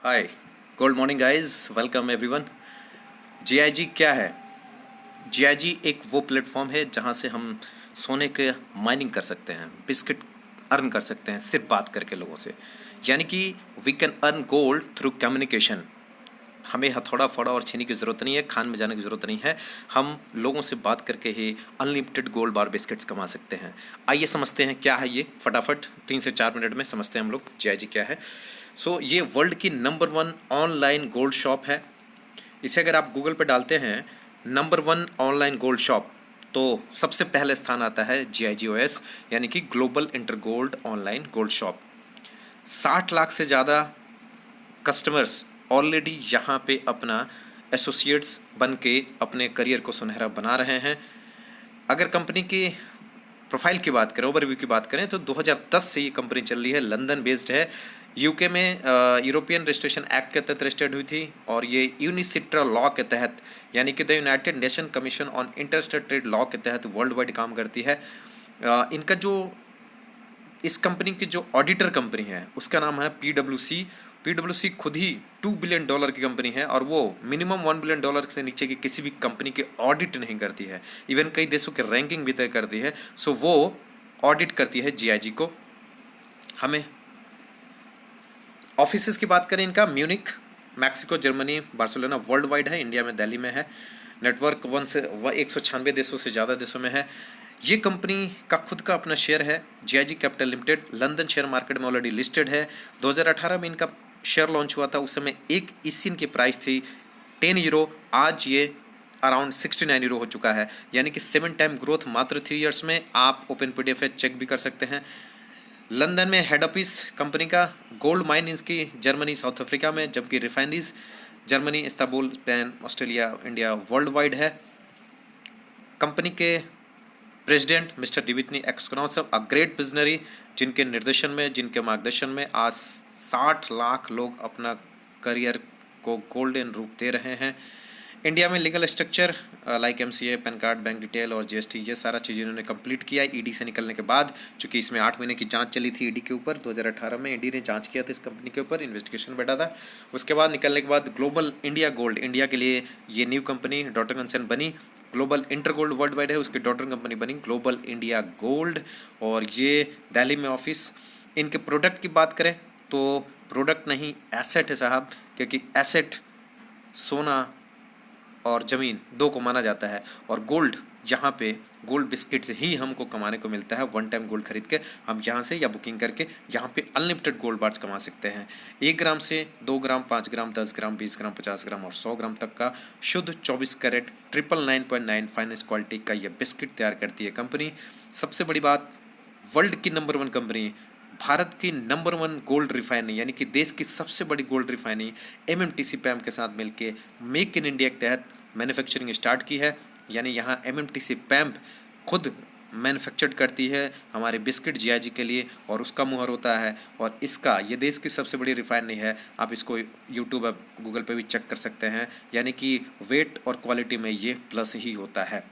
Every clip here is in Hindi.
हाय, good morning guys, welcome everyone. GIG क्या है? जीआईजी एक वो प्लेटफॉर्म है जहां से हम सोने के माइनिंग कर सकते हैं, बिस्किट अर्न कर सकते हैं सिर्फ बात करके लोगों से। यानी कि we can earn gold through communication. हमें हथौड़ा फोड़ा और छीनी की ज़रूरत नहीं है, खान में जाने की ज़रूरत नहीं है। हम लोगों से बात करके ही अनलिमिटेड गोल्ड बार बिस्किट्स कमा सकते हैं। आइए समझते हैं क्या है ये, फटाफट 3 से 4 मिनट में समझते हैं हम लोग जीआईजी क्या है। ये वर्ल्ड की नंबर 1 ऑनलाइन गोल्ड शॉप है। इसे अगर आप गूगल पे डालते हैं नंबर 1 ऑनलाइन गोल्ड शॉप, तो सबसे पहले स्थान आता है GIGOS, यानी कि global inter gold online gold shop. 60 lakh से ज़्यादा कस्टमर्स ऑलरेडी यहाँ पे अपना एसोसिएट्स बन के अपने करियर को सुनहरा बना रहे हैं। अगर कंपनी की प्रोफाइल की बात करें, ओवरव्यू की बात करें, तो 2010 से ये कंपनी चल रही है, लंदन बेस्ड है। यूके में यूरोपियन रजिस्ट्रेशन एक्ट के तहत रजिस्टर्ड हुई थी और ये यूनिसिट्रा लॉ के तहत, यानी कि the United nation commission on interstate trade law के तहत वर्ल्ड वाइड काम करती है। इनका जो इस कंपनी की जो ऑडिटर कंपनी है उसका नाम है PwC। PwC खुद ही $2 बिलियन की कंपनी है और वो मिनिमम $1 बिलियन से नीचे की किसी भी कंपनी के ऑडिट नहीं करती है, इवन कई देशों के रैंकिंग भी तय करती है। वो ऑडिट करती है जीआईजी को। हमें ऑफिसेस की बात करें, इनका Munich, Mexico, Germany, Barcelona, world wide है। इंडिया में दिल्ली में है। नेटवर्क 196 देशों से ज़्यादा देशों में है। ये कंपनी का खुद का अपना शेयर है, GIG capital limited, London share market में ऑलरेडी लिस्टेड है। 2018 में इनका शेयर लॉन्च हुआ था, उस समय एक इसिन की प्राइस थी 10 यूरो। आज ये अराउंड 69 यूरो हो चुका है, यानी कि 7 टाइम ग्रोथ मात्र 3 इयर्स में। आप ओपन PDF चेक भी कर सकते हैं। लंदन में हेड ऑफिस कंपनी का, गोल्ड माइन इसकी जर्मनी, साउथ अफ्रीका में, जबकि refineries Germany, Istanbul, Spain, Australia, India, worldwide है। कंपनी के प्रेसिडेंट मिस्टर डिविटनी एक्सक्रोनोव, अ ग्रेट विजनरी, जिनके निर्देशन में, जिनके मार्गदर्शन में आज 60 लाख लोग अपना करियर को गोल्डन रूप दे रहे हैं। इंडिया में legal structure like MCA, pan card, bank detail और GST, ये सारा चीज़ इन्होंने कंप्लीट किया ईडी से निकलने के बाद। चूँकि इसमें 8 महीने की जांच चली थी ईडी के ऊपर, 2018 में ईडी ने जांच किया था इस कंपनी के ऊपर, इन्वेस्टिगेशन बैठा था। उसके बाद निकलने के बाद ग्लोबल इंडिया गोल्ड, इंडिया के लिए ये न्यू कंपनी डॉटर कंसर्न बनी। Global inter gold world wide है, उसकी डॉटर कंपनी बनी ग्लोबल इंडिया गोल्ड, और ये दिल्ली में ऑफिस। इनके प्रोडक्ट की बात करें तो प्रोडक्ट नहीं एसेट है साहब, क्योंकि एसेट सोना और ज़मीन दो को माना जाता है, और गोल्ड, यहाँ पे गोल्ड बिस्किट्स ही हमको कमाने को मिलता है। 1 टाइम गोल्ड खरीद के हम यहाँ से या बुकिंग करके यहाँ पे अनलिमिटेड गोल्ड बार्स कमा सकते हैं। 1 ग्राम से 2 ग्राम, 5 ग्राम, 10 ग्राम, 20 ग्राम, 50 ग्राम और 100 ग्राम तक का शुद्ध 24 कैरेट 999.9 फाइनेंस क्वालिटी का ये बिस्किट तैयार करती है कंपनी। सबसे बड़ी बात, वर्ल्ड की नंबर 1 कंपनी, भारत की नंबर 1 गोल्ड रिफाइनरी, यानी कि देश की सबसे बड़ी गोल्ड रिफाइनरी MMTC पैम के साथ मिलके मेक इन इंडिया के तहत मैन्युफैक्चरिंग स्टार्ट की है। यानी यहाँ MMTC पैम खुद मैन्युफैक्चर्ड करती है हमारे बिस्किट जीआईजी के लिए, और उसका मुहर होता है, और इसका ये देश की सबसे बड़ी रिफाइनरी है। आप इसको यूट्यूब और गूगल पे भी चेक कर सकते हैं, यानी कि वेट और क्वालिटी में ये प्लस ही होता है।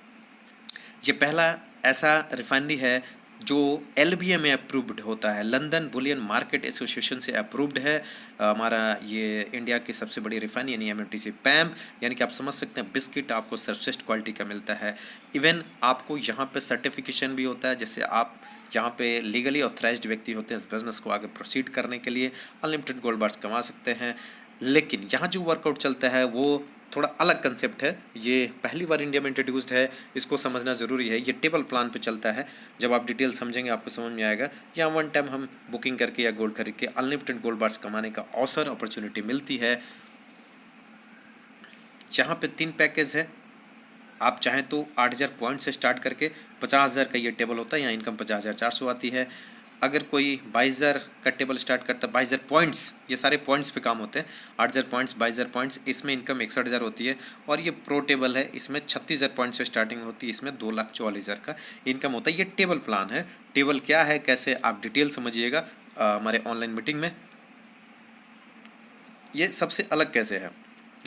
ये पहला ऐसा रिफाइनरी है जो LBA में अप्रूव्ड होता है, लंदन बुलियन मार्केट एसोसिएशन से अप्रूव्ड है। हमारा ये इंडिया की सबसे बड़ी रिफाइनरी यानी MMTC पैम, यानी कि आप समझ सकते हैं बिस्किट आपको सर्वश्रेष्ठ क्वालिटी का मिलता है। इवन आपको यहाँ पे सर्टिफिकेशन भी होता है, जैसे आप यहाँ पे लीगली ऑथराइज्ड व्यक्ति होते हैं इस बिज़नेस को आगे प्रोसीड करने के लिए, अनलिमिटेड गोल्ड बार्स कमा सकते हैं। लेकिन यहाँ जो वर्कआउट चलता है वो थोड़ा अलग कंसेप्ट है। ये पहली बार इंडिया में इंट्रोड्यूस्ड है, इसको समझना ज़रूरी है। ये टेबल प्लान पे चलता है, जब आप डिटेल समझेंगे आपको समझ में आएगा। यहाँ 1 टाइम हम बुकिंग करके या गोल्ड खरीद के अनलिमिटेड गोल्ड बार्स कमाने का अवसर, अपॉर्चुनिटी मिलती है। यहाँ पे 3 पैकेज है। आप चाहें तो 8000 पॉइंट से स्टार्ट करके 50,000 का ये टेबल होता है, यहाँ इनकम 50,400 आती है। अगर कोई 22,000 का टेबल स्टार्ट करता है, 22,000 पॉइंट्स, ये सारे पॉइंट्स पे काम होते हैं, 8,000 पॉइंट्स, 22,000 पॉइंट्स, इसमें इनकम 61,000 होती है। और ये प्रो टेबल है, इसमें 36,000 पॉइंट से स्टार्टिंग होती है, इसमें 2,44,000 का इनकम होता है। ये टेबल प्लान है। टेबल क्या है, कैसे, आप डिटेल समझिएगा हमारे ऑनलाइन मीटिंग में। ये सबसे अलग कैसे है,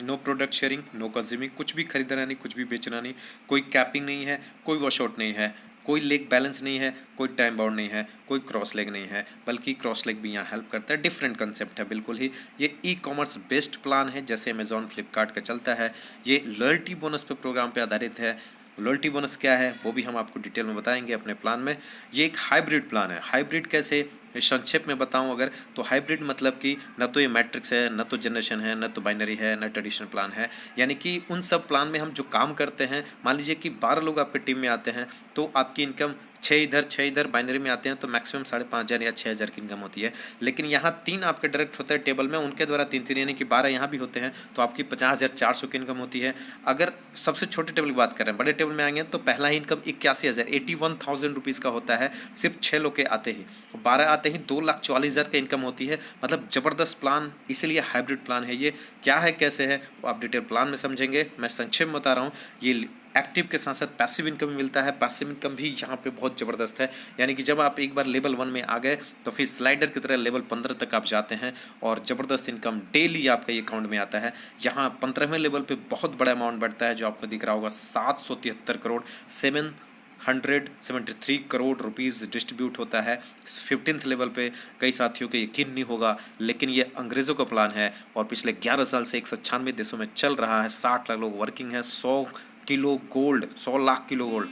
no product sharing, no consuming, कुछ भी खरीदना नहीं, कुछ भी बेचना नहीं, कोई कैपिंग नहीं है, कोई वॉश आउट नहीं है, कोई लेग बैलेंस नहीं है, कोई टाइम बाउंड नहीं है, कोई क्रॉस लेग नहीं है, बल्कि क्रॉस लेग भी यहाँ हेल्प करता है। डिफरेंट कंसेप्ट है बिल्कुल ही। ये ई कॉमर्स बेस्ड प्लान है, जैसे अमेजॉन फ्लिपकार्ट का चलता है। ये लॉयल्टी बोनस पे प्रोग्राम पे आधारित है। लॉयल्टी बोनस क्या है वो भी हम आपको डिटेल में बताएंगे अपने प्लान में। ये एक हाइब्रिड प्लान है। हाइब्रिड कैसे, संक्षेप में बताऊं अगर, तो हाइब्रिड मतलब कि न तो ये मैट्रिक्स है, न तो जनरेशन है, न तो बाइनरी है, न ट्रेडिशनल प्लान है। यानी कि उन सब प्लान में हम जो काम करते हैं, मान लीजिए कि 12 लोग आपके टीम में आते हैं, तो आपकी इनकम 6 इधर बाइनरी में आते हैं तो मैक्सिमम 5,500 या 6,000 की इनकम होती है। लेकिन यहाँ 3 आपके डायरेक्ट होता है टेबल में, उनके द्वारा 3 यानी कि 12 यहाँ भी होते हैं, तो आपकी 50,400 की इनकम होती है। अगर सबसे छोटे टेबल की बात करें, बड़े टेबल में आएंगे तो पहला ही इनकम 81,000 81,000 रुपीज़ का होता है, सिर्फ 6 लोग के आते ही। 12 आते ही 2,40,000 का इनकम होती है। मतलब ज़बरदस्त प्लान, इसीलिए हाइब्रिड प्लान है। ये क्या है कैसे है वो आप डिटेल प्लान में समझेंगे, मैं संक्षेप में बता रहा हूँ। ये एक्टिव के साथ साथ पैसिव इनकम भी मिलता है। पैसिव इनकम भी यहाँ पे बहुत ज़बरदस्त है, यानी कि जब आप एक बार लेवल 1 में आ गए तो फिर स्लाइडर की तरह लेवल 15 तक आप जाते हैं और ज़बरदस्त इनकम डेली आपका ये अकाउंट में आता है। यहाँ 15वें लेवल पे बहुत बड़ा अमाउंट बढ़ता है, जो आपको दिख रहा होगा 773 करोड़ 773 करोड़ रुपीज़ डिस्ट्रीब्यूट होता है। 15th लेवल पे कई साथियों को यकीन नहीं होगा, लेकिन ये अंग्रेज़ों का प्लान है और पिछले 11 साल से 196 देशों में चल रहा है। 60 लाख लोग वर्किंग है। 100 kilo gold, 100 lakh kilo gold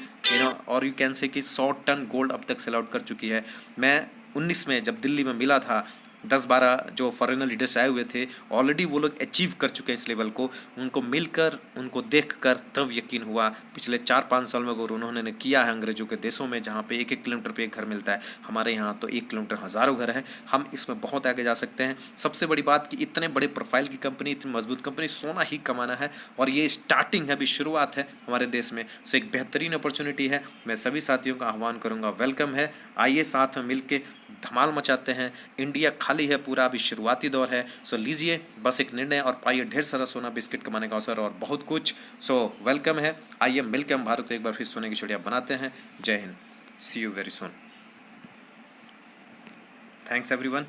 और यू कैन से कि 100 टन गोल्ड अब तक सेल आउट कर चुकी है। मैं 19 में जब दिल्ली में मिला था, 10-12 जो फॉरेनर लीडर्स आए हुए थे, ऑलरेडी वो लोग अचीव कर चुके हैं इस लेवल को। उनको मिलकर, उनको देखकर तब यकीन हुआ। पिछले 4-5 साल में अगर उन्होंने किया है अंग्रेजों के देशों में, जहाँ पे 1-1 किलोमीटर पे एक घर मिलता है, हमारे यहाँ तो 1 किलोमीटर हज़ारों घर हैं। हम इसमें बहुत आगे जा सकते हैं। सबसे बड़ी बात कि इतने बड़े प्रोफाइल की कंपनी, इतनी मजबूत कंपनी, सोना ही कमाना है और ये स्टार्टिंग है, अभी शुरुआत है हमारे देश में। सो एक बेहतरीन अपॉर्चुनिटी है। मैं सभी साथियों का आह्वान करूँगा, वेलकम है। आइए साथ में मिल के धमाल मचाते हैं। इंडिया खाली है पूरा, अभी शुरुआती दौर है। सो लीजिए बस एक निर्णय और पाइए ढेर सारा सोना, बिस्किट कमाने का अवसर और बहुत कुछ। सो वेलकम है। आइए मिलकर हम भारत को एक बार फिर सोने की चिड़िया बनाते हैं। जय Hind. See you very soon. Thanks everyone.